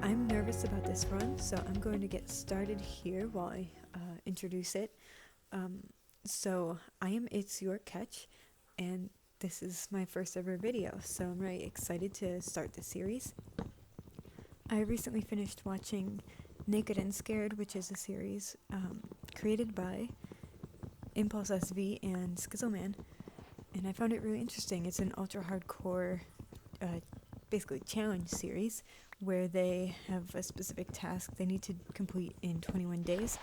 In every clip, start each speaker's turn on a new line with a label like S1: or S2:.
S1: I'm nervous about this run, so I'm going to get started here while I introduce it. So I am It's Your Catch, and this is my first ever video, so I'm really excited to start the series. I recently finished watching Naked and Scared, which is a series created by Impulse SV and Schizoman, and I found it really interesting. It's an ultra hardcore, basically challenge series where they have a specific task they need to complete in 21 days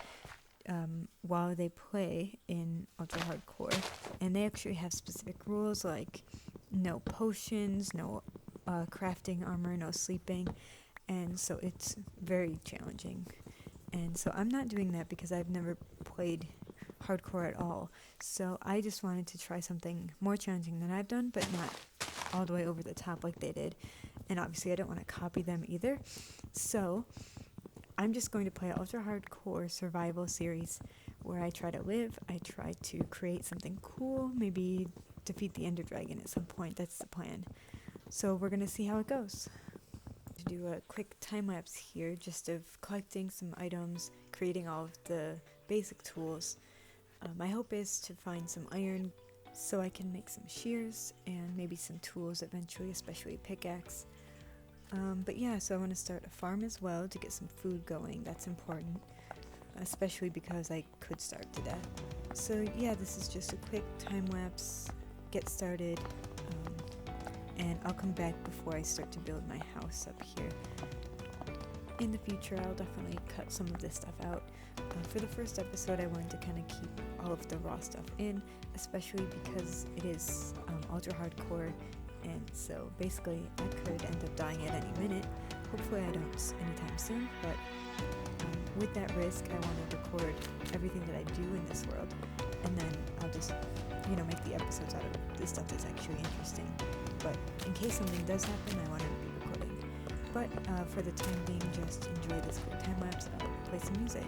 S1: while they play in ultra hardcore, and they actually have specific rules like no potions, no crafting armor, no sleeping, and so it's very challenging. And so I'm not doing that because I've never played hardcore at all, so I just wanted to try something more challenging than I've done, but not all the way over the top like they did, and obviously I don't want to copy them either. So I'm just going to play an ultra hardcore survival series where I try to live, I try to create something cool, maybe defeat the Ender Dragon at some point. That's the plan. So we're going to see how it goes. To do a quick time lapse here, just of collecting some items, creating all of the basic tools. My hope is to find some iron so I can make some shears and maybe some tools eventually, especially a pickaxe. But yeah, so I want to start a farm as well to get some food going. That's important, especially because I could starve to death. So yeah, this is just a quick time lapse, get started, and I'll come back before I start to build my house up here. In the future, I'll definitely cut some of this stuff out. For the first episode, I wanted to kind of keep all of the raw stuff in, especially because it is ultra hardcore, and so basically I could end up dying at any minute. Hopefully I don't anytime soon, but with that risk, I want to record everything that I do in this world, and then I'll just, make the episodes out of the stuff that's actually interesting. But in case something does happen, I want to be recording. But for the time being, just enjoy this quick time lapse. I'll play some music.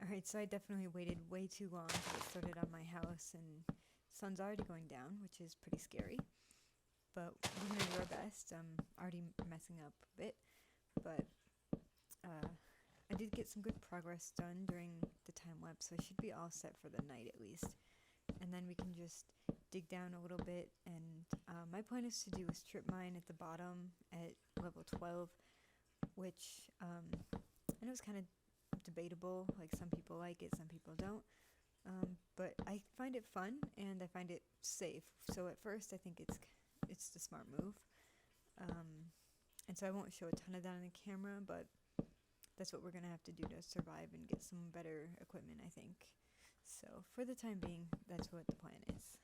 S1: Alright, so I definitely waited way too long to get started on my house, and the sun's already going down, which is pretty scary. But we're going to do our best. already messing up a bit, but I did get some good progress done during the time lapse, so I should be all set for the night at least. And then we can just dig down a little bit, and my plan is to do a strip mine at the bottom at level 12, which I know is kind of debatable. Like, some people like it, some people don't. But I find it fun and I find it safe. So at first I think it's the smart move. And so I won't show a ton of that on the camera, but that's what we're gonna have to do to survive and get some better equipment, I think. So for the time being, that's what the plan is.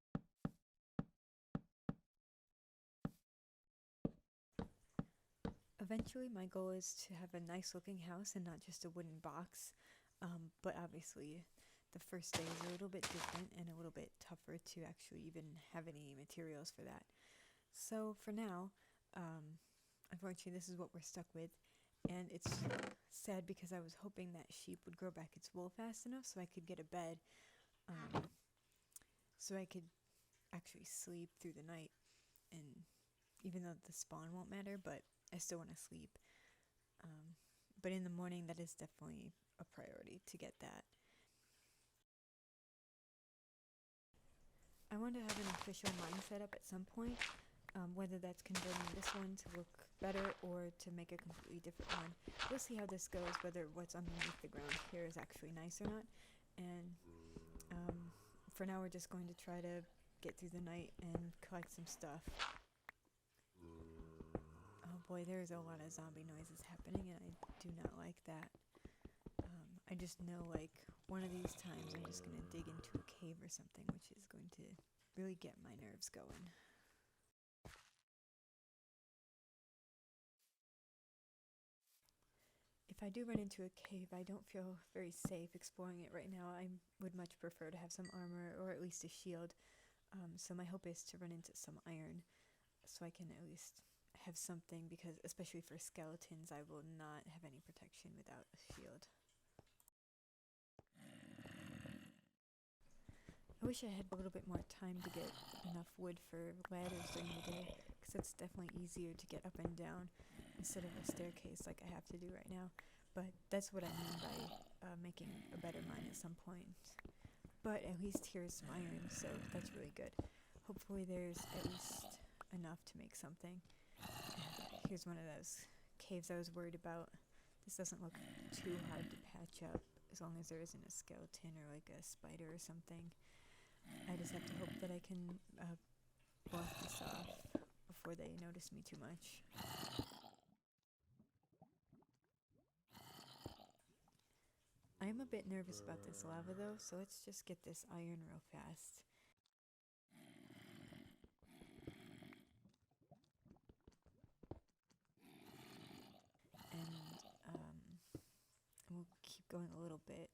S1: Eventually my goal is to have a nice looking house and not just a wooden box. But obviously the first day is a little bit different and a little bit tougher to actually even have any materials for that. So for now, unfortunately this is what we're stuck with, and it's sad because I was hoping that sheep would grow back its wool fast enough so I could get a bed, so I could actually sleep through the night, and even though the spawn won't matter, but I still want to sleep. But in the morning, that is definitely a priority to get that. I want to have an official mine set up at some point, whether that's converting this one to look better or to make a completely different one. We'll see how this goes, whether what's underneath the ground here is actually nice or not. And for now, we're just going to try to get through the night and collect some stuff. Oh boy, there's a lot of zombie noises happening, and I do not like that. I just know, like, one of these times I'm just going to dig into a cave or something, which is going to really get my nerves going. If I do run into a cave, I don't feel very safe exploring it right now. I would much prefer to have some armor or at least a shield. So my hope is to run into some iron so I can at least have something, because especially for skeletons, I will not have any protection without a shield. I wish I had a little bit more time to get enough wood for ladders during the day, because it's definitely easier to get up and down instead of a staircase like I have to do right now. But that's what I mean by making a better mine at some point. But at least here's some iron, so that's really good. Hopefully there's at least enough to make something. Here's one of those caves I was worried about. This doesn't look too hard to patch up, as long as there isn't a skeleton or like a spider or something. I just have to hope that I can block this off before they notice me too much. I am a bit nervous about this lava though, so let's just get this iron real fast. And we'll keep going a little bit.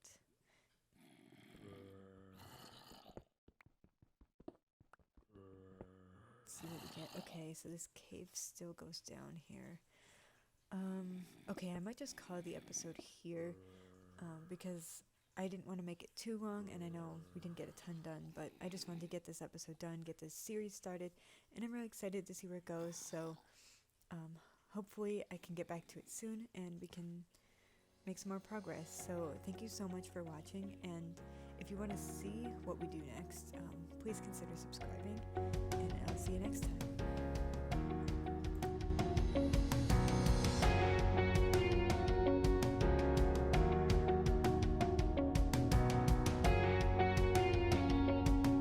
S1: See what we get. Okay, so this cave still goes down here. Okay, I might just call the episode here, because I didn't want to make it too long, and I know we didn't get a ton done, but I just wanted to get this episode done, get this series started, and I'm really excited to see where it goes. So hopefully I can get back to it soon and we can make some more progress. So thank you so much for watching, and if you want to see what we do next, please consider subscribing, and I'll see you next time.